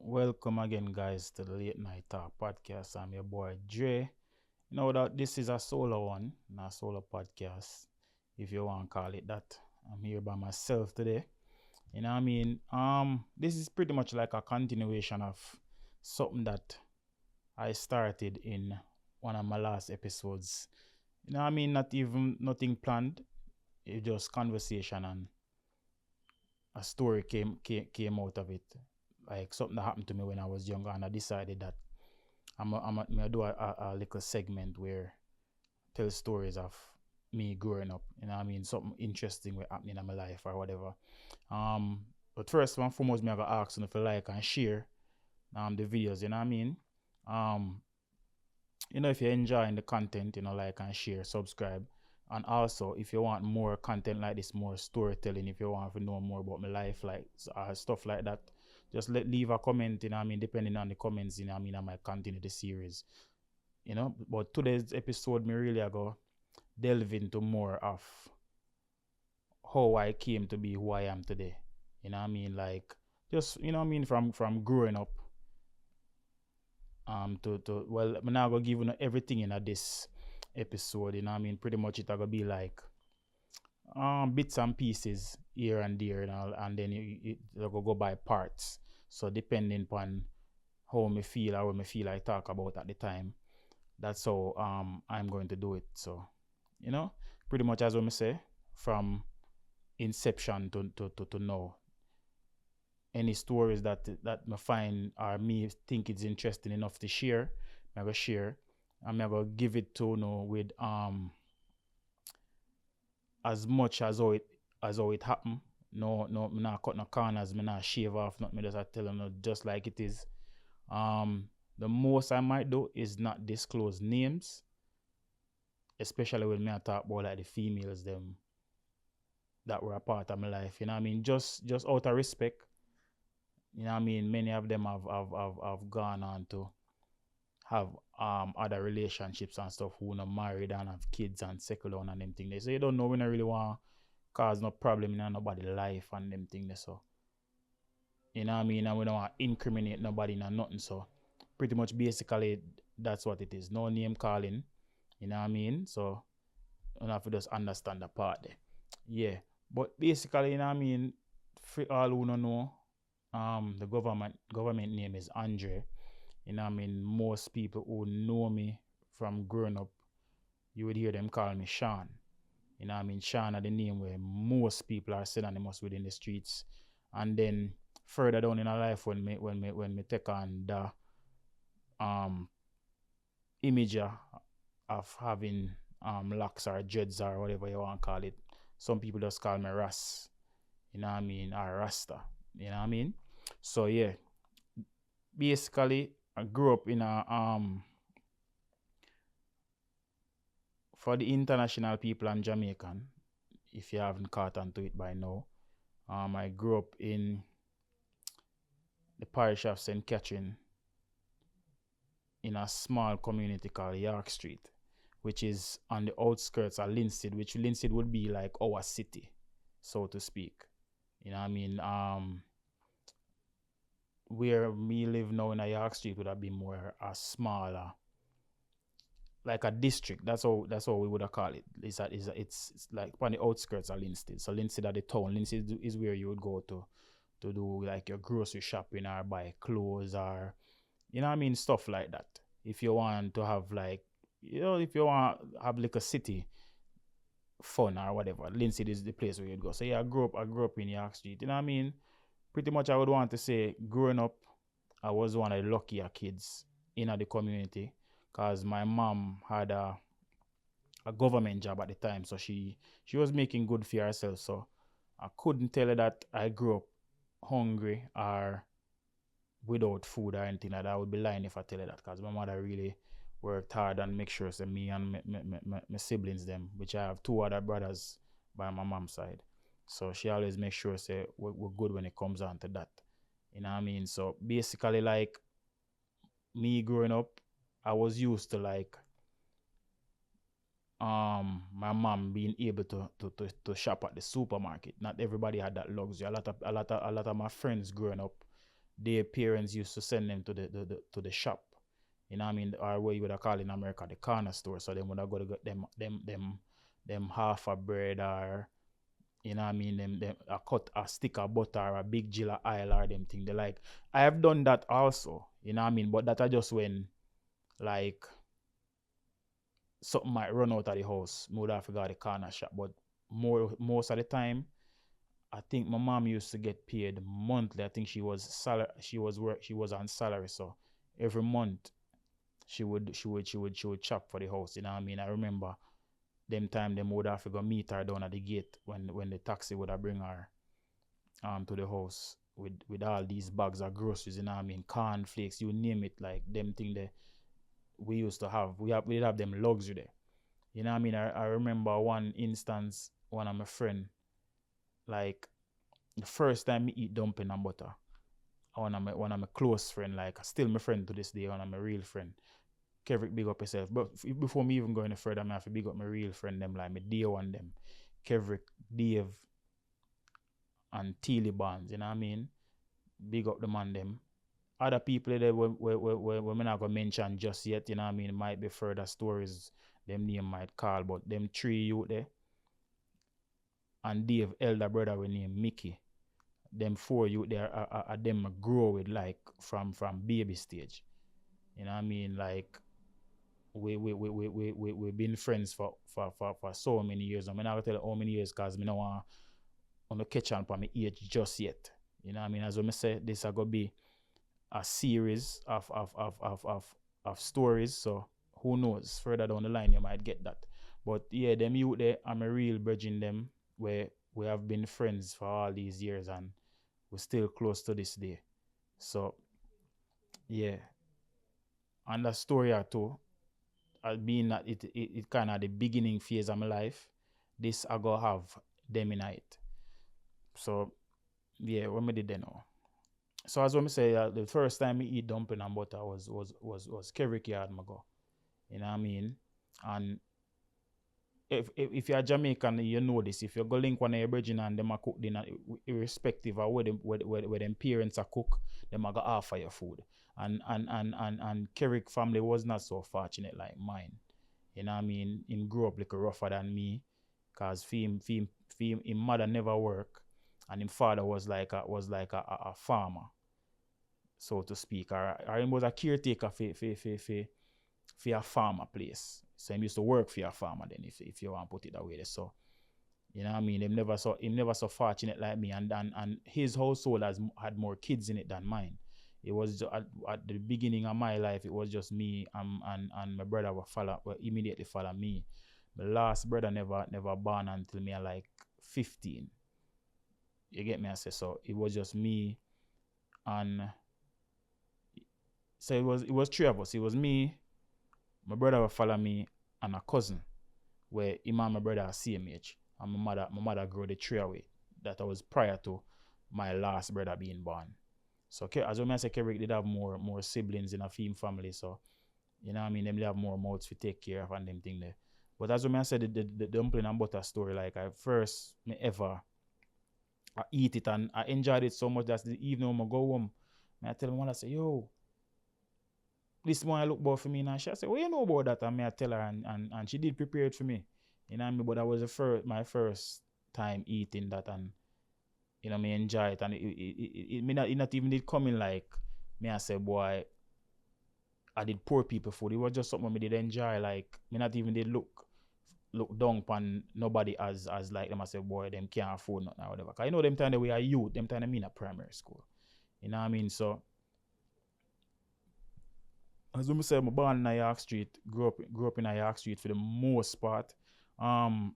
Welcome again, guys, to the Late Night Talk podcast. I'm your boy Dre. You know that this is a solo one, not a solo podcast, if you want to call it that. I'm here by myself today. You know what I mean? This is pretty much like a continuation of something that I started in one of my last episodes. You know what I mean? Not even nothing planned. It just conversation and a story came out of it. Like something that happened to me when I was younger, and I decided that me do a little segment where tell stories of me growing up. You know what I mean? Something interesting was happening in my life or whatever. Um, but first and foremost, me I gotta ask you if you like and share the videos. You know what I mean? Um, if you're enjoying the content, like and share, subscribe. And also, if you want more content like this, more storytelling, if you want to know more about my life, like stuff like that, just leave a comment. You know what I mean? Depending on the comments, you know what I mean, I might continue the series. But today's episode, me really I go delve into more of how I came to be who I am today. You know what I mean? Like just you know what I mean from growing up to well I'm not gonna give you everything in this episode, you know what I mean? Pretty much it gonna be like bits and pieces here and there and then it gonna go by parts. So depending upon how me feel or what me feel I talk about at the time, that's how I'm going to do it. So, you know, pretty much as what me say, from inception to now. Any stories that me find or me think it's interesting enough to share, I go share. I'm gonna give it to with as much as how it happen. No, me not cut no corners, me not shave off, not me just I tell them just like it is. The most I might do is not disclose names, especially when me I talk about like the females them that were a part of my life. You know what I mean? Just out of respect. You know what I mean? Many of them have gone on to have other relationships and stuff who not married and have kids and settle down and them things. They say you don't know we not really want cause no problem in nobody's life and them things. So you know what I mean? And we don't want to incriminate nobody and nothing. So pretty much basically that's what it is. No name calling. You know what I mean? So you have to just understand the part there. Yeah. But basically, you know what I mean, for all who don't know, the government name is Andre. You know what I mean? Most people who know me from growing up, you would hear them call me Sean. You know what I mean? Sean are the name where most people are synonymous within the streets. And then further down in our life when me take on the um image of having locks or dreads or whatever you want to call it. Some people just call me Ras. You know what I mean? Or Rasta. You know what I mean? So yeah. Basically I grew up in a for the international people and Jamaican, if you haven't caught on to it by now. I grew up in the parish of St. Catherine in a small community called York Street, which is on the outskirts of Linstead, which Linstead would be like our city, so to speak. You know what I mean? Where me live now in a York Street would have been more a smaller, like a district. That's how we would have called it. It's like on the outskirts of Linstead. So Linstead at the town. Linstead is where you would go to do like your grocery shopping or buy clothes or you know what I mean, stuff like that. If you want to have like if you want to have like a city fun or whatever, Linstead is the place where you'd go. So yeah, I grew up in York Street. You know what I mean? Pretty much I would want to say growing up I was one of the luckier kids in the community because my mom had a government job at the time, so she was making good for herself. So I couldn't tell her that I grew up hungry or without food or anything like that. I would be lying if I tell her that because my mother really worked hard and make sure so me and my siblings them, which I have two other brothers by my mom's side. So she always makes sure say we're good when it comes on to that. You know what I mean? So basically like me growing up, I was used to like my mom being able to shop at the supermarket. Not everybody had that luxury. A lot of my friends growing up their parents used to send them to to the shop. You know what I mean? Or what you would have called in America the corner store. So they would have got to get them half a bread, or you know what I mean, them a cut a stick of butter or a big jill of oil or them thing. They like I have done that also, you know what I mean? But that I just when like something might run out of the house, me would have forgot the corner shop. But most of the time, I think my mom used to get paid monthly. I think she was on salary, so every month she would chop for the house. You know what I mean? I remember them time them would have to go meet her down at the gate when the taxi would have bring her to the house with all these bags of groceries. You know what I mean? Cornflakes, you name it, like them thing that we used to have. We'd have them luxury there. You know what I mean? I remember one instance, one of my friend, like the first time me eat dumpling and butter. One of my close friend, like still my friend to this day, one of my real friend. Kevrick, big up yourself. But before me even going any further, I have to big up my real friend them, like my day one them. Kevrick, Dave, and Teely Bonds, you know what I mean? Big up the man them. Other people there we're not gonna mention just yet, you know what I mean? It might be further stories them name might call, but them three youth there and Dave elder brother we name Mickey. Them four youth there are them grow with like from baby stage. You know what I mean? Like we've been friends for so many years. I'm not gonna tell you how many years because I don't want to catch on for my age just yet. You know what I mean? As I say, this is gonna be a series of stories. So who knows? Further down the line you might get that. But yeah, them youth there, I'm a real bridging them where we have been friends for all these years and we're still close to this day. So yeah. And that story or two, being that it kind of the beginning phase of my life, this I go have them in it. So yeah, what me did then now. So as what me say, the first time I eat dumpling and butter was Kerrick Yard me go. You know what I mean? And if you're Jamaican, you know this. If you go link one of your brethren and them a cook dinner, irrespective of where them parents are cook, them a go offer your food. And Kerrick family was not so fortunate like mine. You know what I mean? Him grew up like rougher than me, cause him mother never work, and him father was like a farmer, so to speak. Or him was a caretaker for a farmer place. So he used to work for a farmer then, if you want to put it that way. So you know what I mean? Him never so fortunate like me, and his household had more kids in it than mine. It was at the beginning of my life. It was just me and my brother were immediately follow me. My last brother never born until me like 15. You get me? I say so. It was just me, and so it was three of us. It was me, my brother will follow me, and a cousin where him and my brother are same age, and my mother grew the three away. That was prior to my last brother being born. So as I say, Kerrick did have more siblings in a family, so you know what I mean, them they have more mouths to take care of and them thing there. But as I said, the dumpling and butter story, like I first me ever I eat it and I enjoyed it so much that the evening when I go home, I tell my mother, say, yo, this one I look about for me, and she said, what you know about that? And I tell her, and she did prepare it for me. You know what I mean? But that was my first time eating that, and you know, me enjoy it, and it not even did come in like me. I say, boy, I did poor people food. It was just something me did enjoy. Like me not even did look down upon nobody as like them. I say, boy, them can't afford nothing or whatever. Cause you know them time that we are youth, them time I mean at primary school. You know what I mean? So as we say, I'm born in York Street, grew up in York Street for the most part. Um,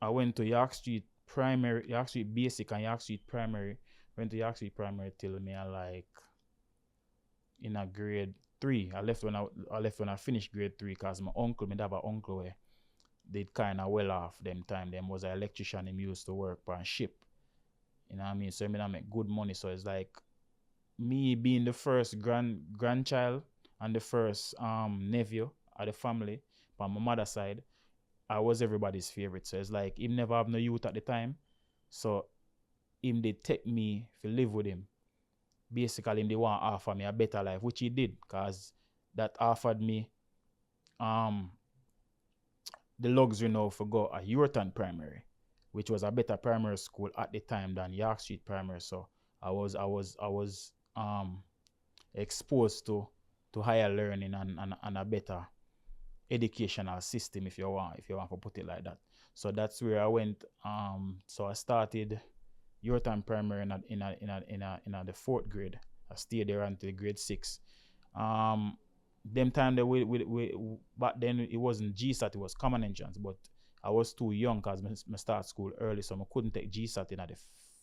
I went to York Street Primary, York Street Basic, and York Street Primary. Went to York Street Primary till me I like in a grade 3. I left when I finished grade 3 because my uncle, me have an uncle where did kind of well off them time. Them was an electrician. Him used to work on ship. You know what I mean? So I mean I make good money. So it's like me being the first grandchild and the first nephew of the family on my mother's side, I was everybody's favorite. So it's like him never have no youth at the time. So him they take me to live with him. basically him they want to offer me a better life, which he did, cause that offered me um the luxury now for go at Yorkton Primary, which was a better primary school at the time than York Street Primary. So I was exposed to higher learning and a better educational system, if you want to put it like that. So that's where I went. So I started Yorkton Primary in the fourth grade. I stayed there until grade six. Um, them time that we back then it wasn't GSAT, it was common entrance, but I was too young because I start school early, so I couldn't take GSAT in the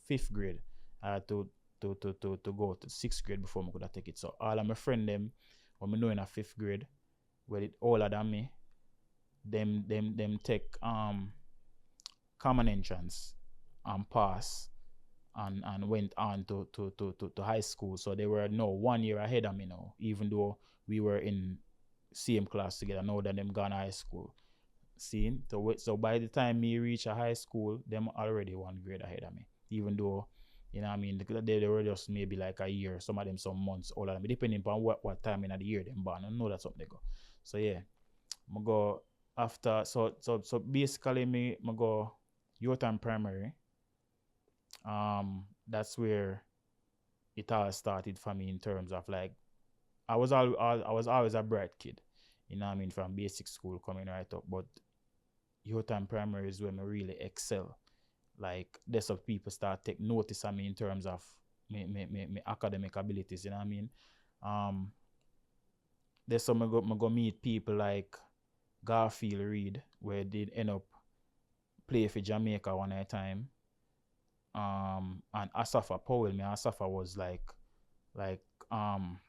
fifth grade. I had to go to sixth grade before I could take it. So all of my friend them when I know in a fifth grade, were it older than me, them take common entrance and pass and went on to high school. So they were no 1 year ahead of me now, even though we were in same class together. Now that them gone high school. See? So by the time me reach a high school, them already 1 grade ahead of me. Even though, you know what I mean, they were just maybe like a year, some of them some months older than me, depending on what time in the year them born. I know that's something they go. So yeah. I go after so basically me go Yorkton Primary. That's where it all started for me in terms of like I was always a bright kid, you know what I mean, from basic school coming right up. But Yorkton Primary is where I really excel. Like there's some people start take notice of me in terms of me academic abilities, you know what I mean. Um, there's some I go meet people like Garfield Reed, where they end up play for Jamaica one at a time. And Asafa Powell, me Asafa was like um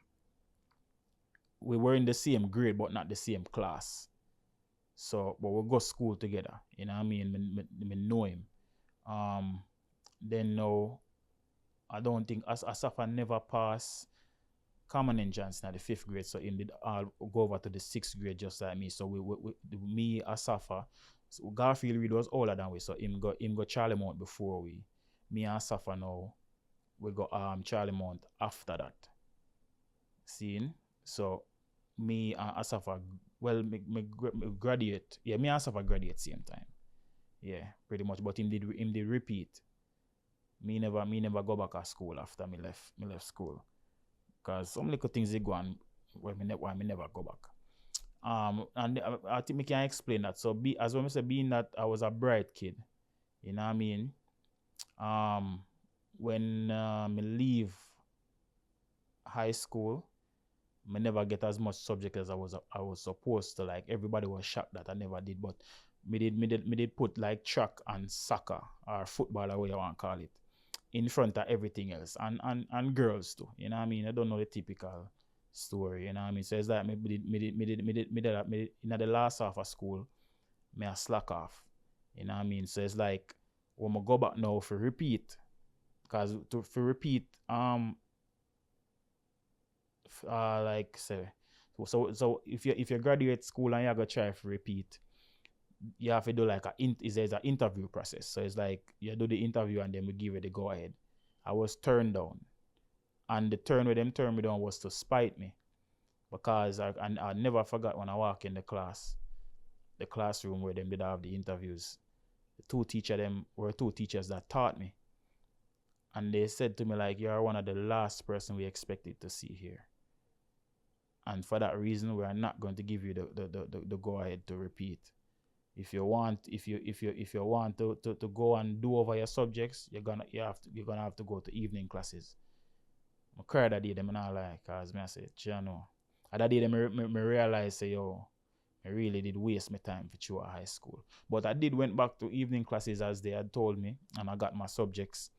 we were in the same grade but not the same class. So but we go school together. You know what I mean? Me know him. Um then no, I don't think Asafa never passed common entrance in the fifth grade, so him did all go over to the sixth grade just like me. So me Asafa, so Garfield Reed was older than we, so him go Charlie Mount before we. Me and Asafa now we go Charlie Mount after that. Seeing? So me and Asafa, well me graduate. Yeah, me and Asafa graduate same time. Yeah, pretty much. But him did repeat. Me never go back to school after me left school. Cause some little things they go on why me never go back. And I think me can explain that. So be as when I say being that I was a bright kid, you know what I mean? Um when me leave high school, I never get as much subject as I was supposed to. Like everybody was shocked that I never did, but me did put like track and soccer or football or what you want to call it in front of everything else, and girls too. You know what I mean? I don't know the typical story. You know what I mean? So it's like me did in the last half of school, me a slack off. You know what I mean? So it's like when I go back now for repeat, cause to for repeat like say so if you graduate school and you go try for repeat, you have to do like there's an interview process. So it's like you do the interview and then we give it the go ahead. I was turned down, and the turn with them turned me down was to spite me, because I never forgot when I walk in the classroom where them did have the interviews. Two teachers that taught me, and they said to me like, you're one of the last person we expected to see here, and for that reason we are not going to give you the go ahead to repeat. If you want to go and do over your subjects, you're gonna have to go to evening classes. I cried that day, them and I like, cause me I said, Chano. And that day me realize say, yo, I really did waste my time for through high school. But I did went back to evening classes as they had told me, and I got my subjects.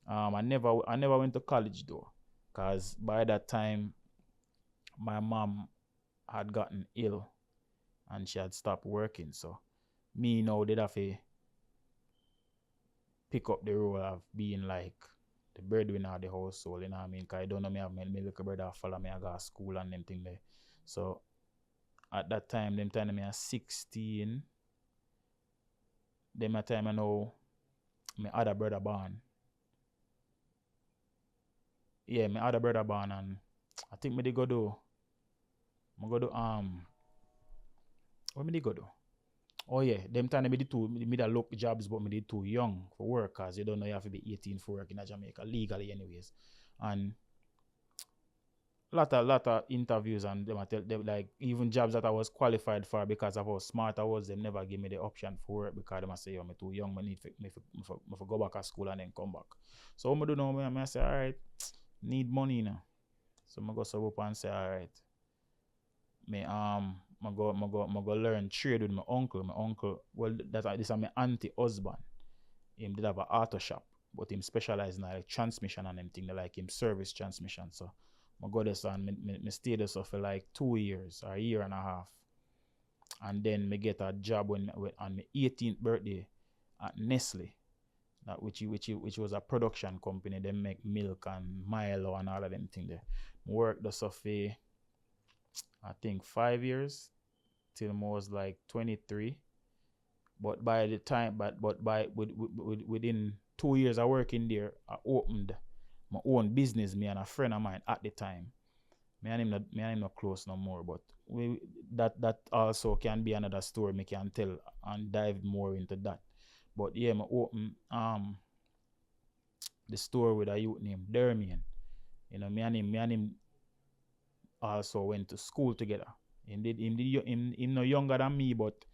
I never went to college though, cause by that time my mom had gotten ill and she had stopped working. So me now did have to pick up the role of being like the breadwinner of the household, you know what I mean? Cause I don't know me have my little brother follow me, I go to school and them thing there. So at that time, them time me at 16, then my time I know my other brother born. yeah, my other brother born and I think me they go do what me they go do? Oh yeah, them time me did too me that look jobs but me did too young for work cause you don't know you have to be 18 for work in Jamaica legally anyways. And lot of interviews and them I tell them like even jobs that I was qualified for because of how smart I was, them never give me the option for work because them I say yo me too young, me need me for go back to school and then come back. So what me do now, me I say alright, need money now. So I go sub up and say alright. I go learn trade with my uncle. My uncle, well, this is my auntie husband. Him did have an auto shop, but him specialize in like transmission and them thing. They like him service transmission. So I go there and me stay there so for like 2 years or a year and a half, and then me get a job on my 18th birthday at Nestle. That which was a production company. They make milk and Milo and all of them thing there. Work the so for I think 5 years till I was like 23. But by the time, but by within 2 years of working there, I opened my own business. Me and a friend of mine at the time. Me and him not close no more. But that also can be another story. Me can tell and dive more into that. But yeah, me open the store with a youth named Dermian. Me and him also went to school together. Him no younger than me, but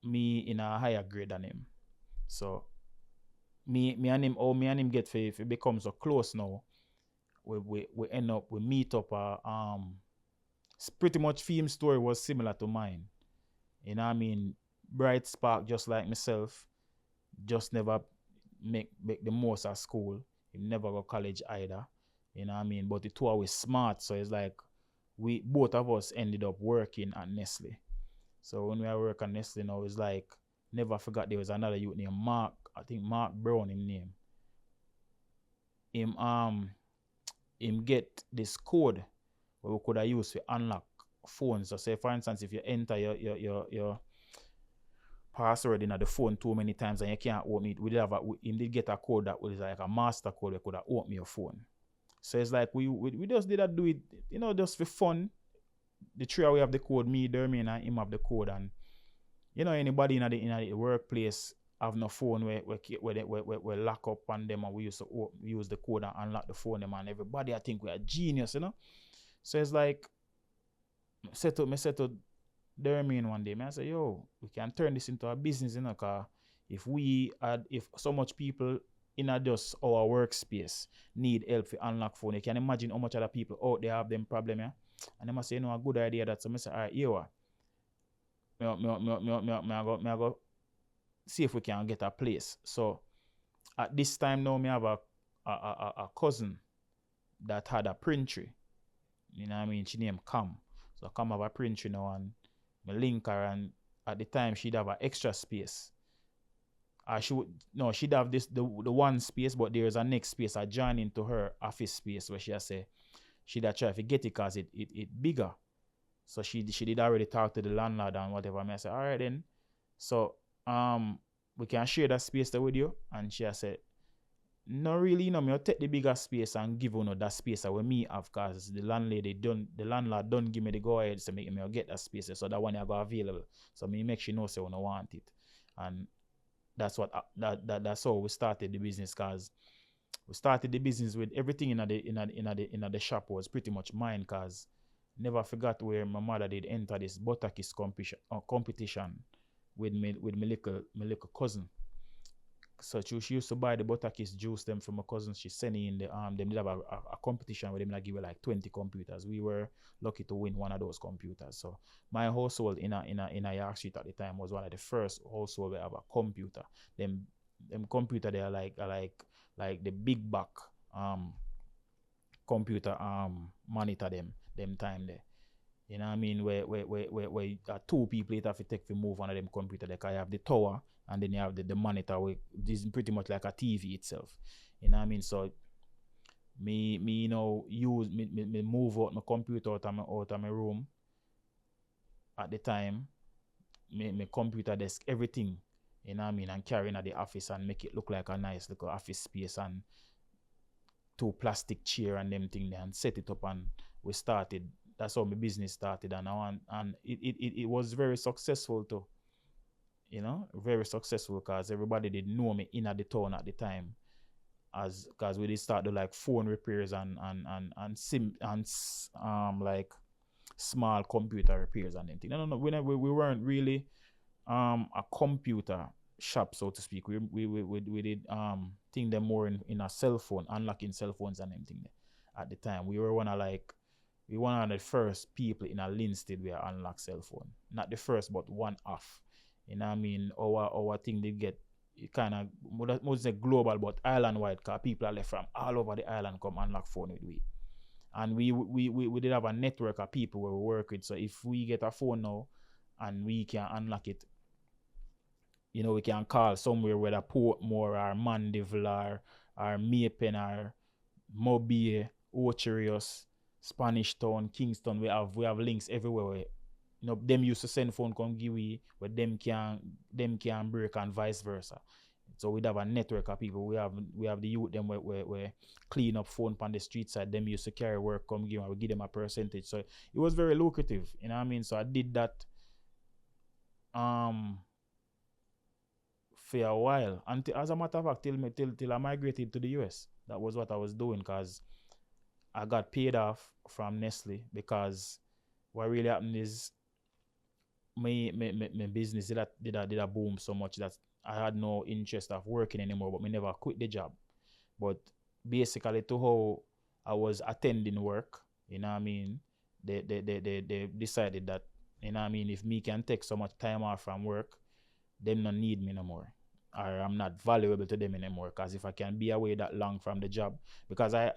me in a higher grade than him. So me and him get for become so close now. We end up we meet up. It's pretty much film story was similar to mine. You know what I mean? Bright spark just like myself. Just never make the most at school. He never go college either. You know what I mean? But the two are we smart, so it's like we both of us ended up working at Nestle. So when we work at Nestle now, it's like never forgot there was another youth named Mark. I think Mark Brown him name. Him get this code where we could have used to unlock phones. So say for instance, if you enter your password in the phone too many times and you can't open it, him did get a code that was like a master code that could have opened your phone. So it's like we just did that do it, just for fun. The three we have the code, me, Dermian, and him have the code, and anybody in the workplace have no phone where lock up on them, and we used to use the code and unlock the phone them, and everybody I think we are genius, So it's like me said to Dermian one day, I say, yo, we can turn this into a business, cause if so much people in just our workspace need help to unlock phone, you can imagine how much other people out there have them problem, yeah. And they must say, a good idea that. So I say, all right, here, me go see if we can get a place. So at this time now, me have a cousin that had a printry. You know what I mean? She named Cam. So Cam have a printry now, and me link her, and at the time she'd have an extra space. She'd have the one space, but there's a next space adjoining into her office space where she say she'd try to get it because it bigger. So she did already talk to the landlord and whatever. I said, all right then. So we can share that space there with you. And she said, no really, me take the bigger space and give you that space that we me have, because the landlord don't give me the go ahead to make me get that space. So that one I got available. So me make she know so I don't want it. And that's how we started the business, because we started the business with everything in the shop was pretty much mine, because never forgot where my mother did enter this Butterkiss competition with my little cousin. So she used to buy the Butterkiss juice them from my cousin. She sent in the them did have a competition with them, like give her like 20 computers. We were lucky to win one of those computers. So my household in a York Street at the time was one of the first household where have a computer. Them computer they are like the big back computer monitor them time there. You know what I mean? Where two people it have to take to move one of them computer. Like I have the tower and then you have the monitor. This is pretty much like a TV itself. You know what I mean? So me move out my computer out of my room at the time. My computer desk, everything. You know what I mean? And carrying at the office and make it look like a nice little office space. And two plastic chair and them thing there and set it up, and we started. That's how my business started, and it was very successful too. Very successful because everybody did know me in at the town at the time, as because we did start to like phone repairs and sim and like small computer repairs and anything. No, we weren't really a computer shop, so to speak. We did think them more in a cell phone, unlocking cell phones and anything at the time. We one of the first people in a Linstead where unlock cell phone. Not the first, but one off. I mean? Our thing did get kind of most say global, but island wide, because people are left from all over the island come unlock phone with we. And we did have a network of people where we work with. So if we get a phone now and we can unlock it, we can call somewhere, whether Portmore or Mandeville or Mapen or Mobile, Ocherius, Spanish Town, Kingston. We have links everywhere. Them used to send phone come give we, but them can break and vice versa. So we'd have a network of people. We have the youth them where clean up phone on the street side. Them used to carry work come give, and we give them a percentage. So it was very lucrative. You know what I mean? So I did that for a while. And as a matter of fact, till I migrated to the US. That was what I was doing, because I got paid off from Nestle, because what really happened is my business did a boom so much that I had no interest of working anymore, but me never quit the job. But basically, to how I was attending work, you know what I mean, they decided that, you know what I mean, if me can take so much time off from work, them not need me no more, or I'm not valuable to them anymore. Because if I can be away that long from the job, because I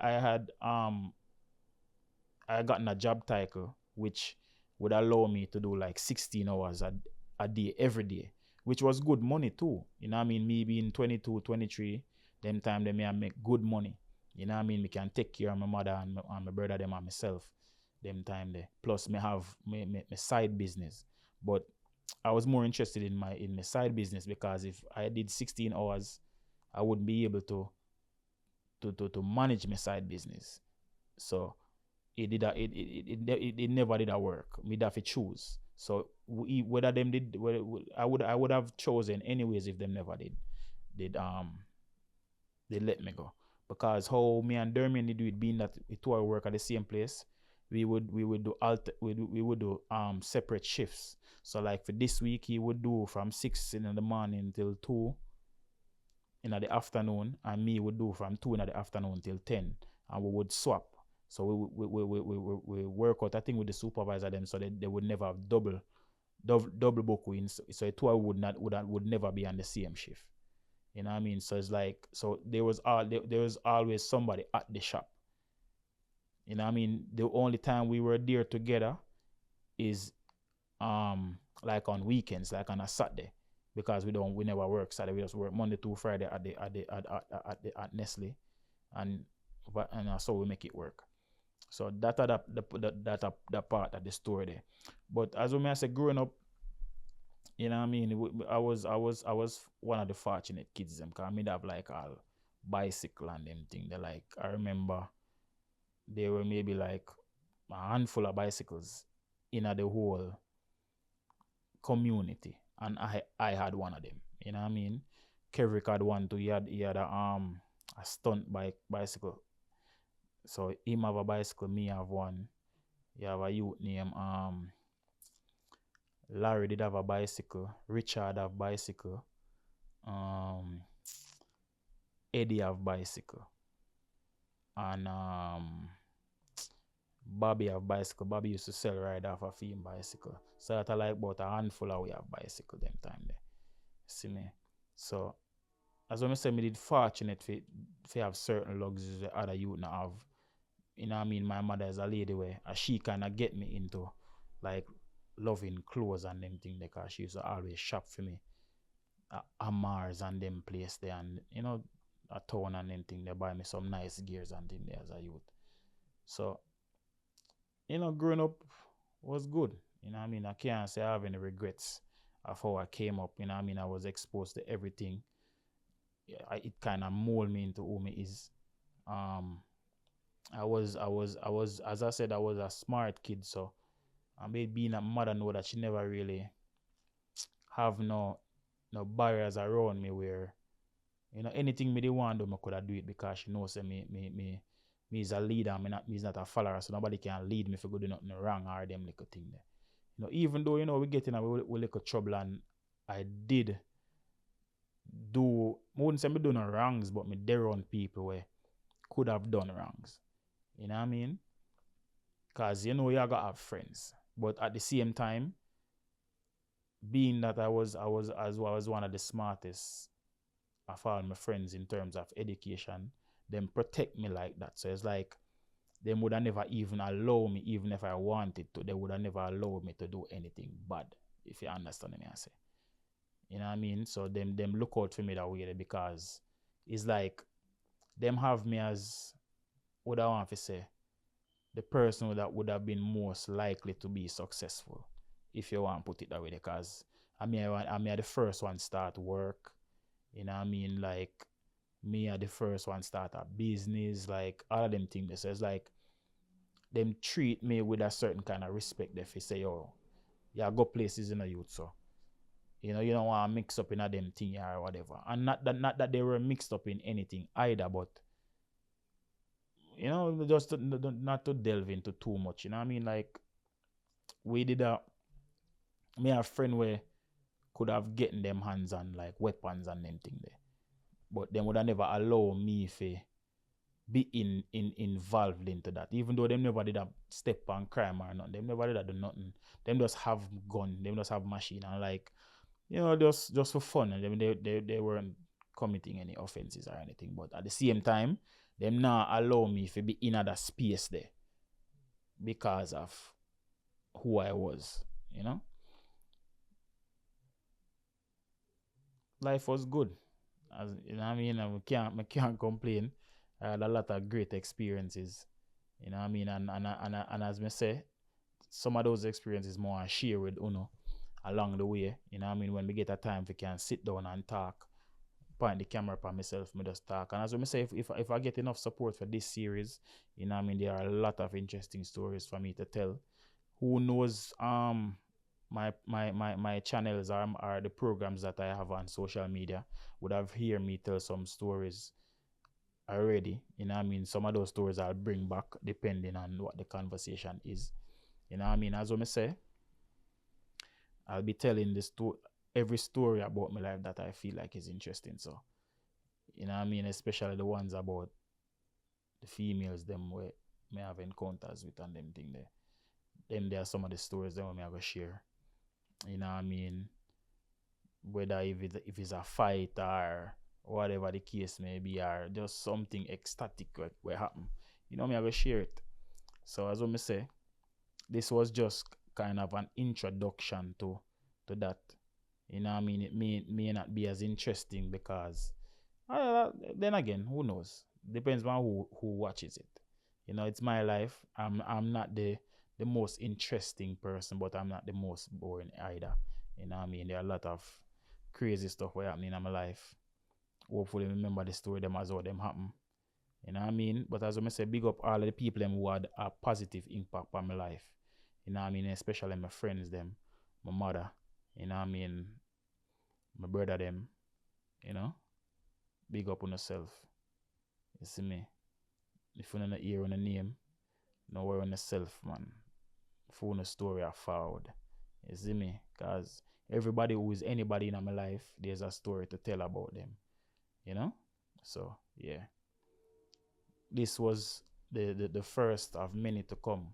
gotten a job title which would allow me to do like 16 hours a day every day, which was good money too. You know what I mean? Me being 22, 23, them time they may make good money. You know what I mean? Me can take care of my mother and my brother them and myself. Them time there. Plus me have my side business. But I was more interested in my side business, because if I did 16 hours, I wouldn't be able to manage my side business. So it never did work. Me have to choose. So whether them did, I would have chosen anyways if them never did they let me go. Because how me and Dermian did it, being that we two work at the same place, we would do separate shifts. So like for this week, he would do from 6 in the morning till 2 in the afternoon, and me would do from 2 in the afternoon till 10, and we would swap. So we work out, I think, with the supervisor them, so they would never have double book wins. So a tour would never be on the same shift. You know what I mean? So it's like, so there was always somebody at the shop. You know what I mean? The only time we were there together is like on weekends, like on a Saturday, because we never work Saturday. We just work Monday to Friday at Nestle, and so we make it work. So that part of the story there. But as I say, growing up, you know what I mean, I was one of the fortunate kids them, because I made have like a bicycle and them thing. They like, I remember there were maybe like a handful of bicycles in the whole community, and I had one of them. You know what I mean? Kevrick had one too. He had a stunt bicycle. So him have a bicycle, me have one. You have a youth named Larry did have a bicycle. Richard have bicycle. Eddie have bicycle. And Bobby have bicycle. Bobby used to sell ride off a theme bicycle. So that I like about a handful of we have bicycle them time there. See me? So as I say, me did fortunate for have certain luxuries that other youth not have. You know what I mean? My mother is a lady where she kind of get me into like loving clothes and them thing, because she used to always shop for me at Mars and them place there, and a town and them thing. They buy me some nice gears and thing there as a youth. So growing up was good. You know what I mean? I can't say I have any regrets of how I came up. You know what I mean? I was exposed to everything. It kind of molded me into who me is. as I said, I was a smart kid, so I made being a mother know that she never really have no barriers around me where anything me they want to do, me could have do it because she knows that me is a leader, me is not a follower, so nobody can lead me if I go do nothing wrong or them little thing there. Even though we get in a little trouble and I did do, I wouldn't say me do no wrongs, but me there on people where could have done wrongs. You know what I mean? Cause you gotta have friends. But at the same time, being that I was one of the smartest of all my friends in terms of education, them protect me like that. So it's like they would have never even allow me, even if I wanted to, they would have never allowed me to do anything bad, if you understand me I say. You know what I mean? So them look out for me that way because it's like them have me as what I want to say, the person that would have been most likely to be successful, if you want to put it that way, because I mean the first one start work, you know what I mean? Like me are the first one start a business, like all of them things. So it's like them treat me with a certain kind of respect. If you say, "Oh, yeah, go places in the youth, so you don't want to mix up in a them thing or whatever." And not that they were mixed up in anything either, but just not to delve into too much. You know what I mean? Like we did a me a friend where could have getting them hands on like weapons and them thing there, but them would have never allow me to be involved into that. Even though them never did a step on crime or nothing, them never did a do nothing. Them just have gun, them just have machine and like just for fun. And they weren't committing any offenses or anything. But at the same time, them now allow me to be in other space there because of who I was. Life was good. As you know what I mean, I can't complain. I had a lot of great experiences. You know what I mean? And as me say, some of those experiences more I share with Uno along the way. You know what I mean? When we get a time we can sit down and talk, point the camera upon myself, me just talk. And as we say, if I get enough support for this series, you know what I mean, there are a lot of interesting stories for me to tell. Who knows my channels are the programs that I have on social media would have hear me tell some stories already. You know what I mean? Some of those stories I'll bring back depending on what the conversation is. You know what I mean? As I say, I'll be telling every story about my life that I feel like is interesting. So, you know what I mean? Especially the ones about the females, them where may have encounters with and them thing there. Them there are some of the stories that I go share. You know what I mean? Whether if it's a fight or whatever the case may be, or just something ecstatic what happen. I go share it. So as I say, this was just kind of an introduction to that. You know what I mean? It may not be as interesting because then again, who knows? Depends on who watches it. It's my life. I'm not the most interesting person, but I'm not the most boring either. You know what I mean? There are a lot of crazy stuff happening in my life. Hopefully remember the story them as how them happen. You know what I mean? But as I say, big up all of the people them who had a positive impact on my life. You know what I mean? Especially my friends them, my mother, you know what I mean, my brother them, you know. Big up on yourself. You see me? If you don't hear on the name, no worry on yourself, man. Phone a story are forward. You see me? Cause everybody who is anybody in my life, there's a story to tell about them. So yeah. This was the first of many to come.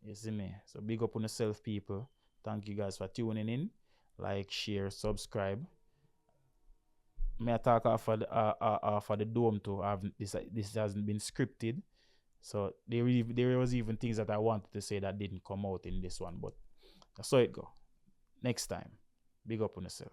You see me? So big up on yourself, people. Thank you guys for tuning in. Like, share, subscribe. May I talk for the dome too. This hasn't been scripted. So there was even things that I wanted to say that didn't come out in this one, but I saw it go. Next time. Big up on yourself.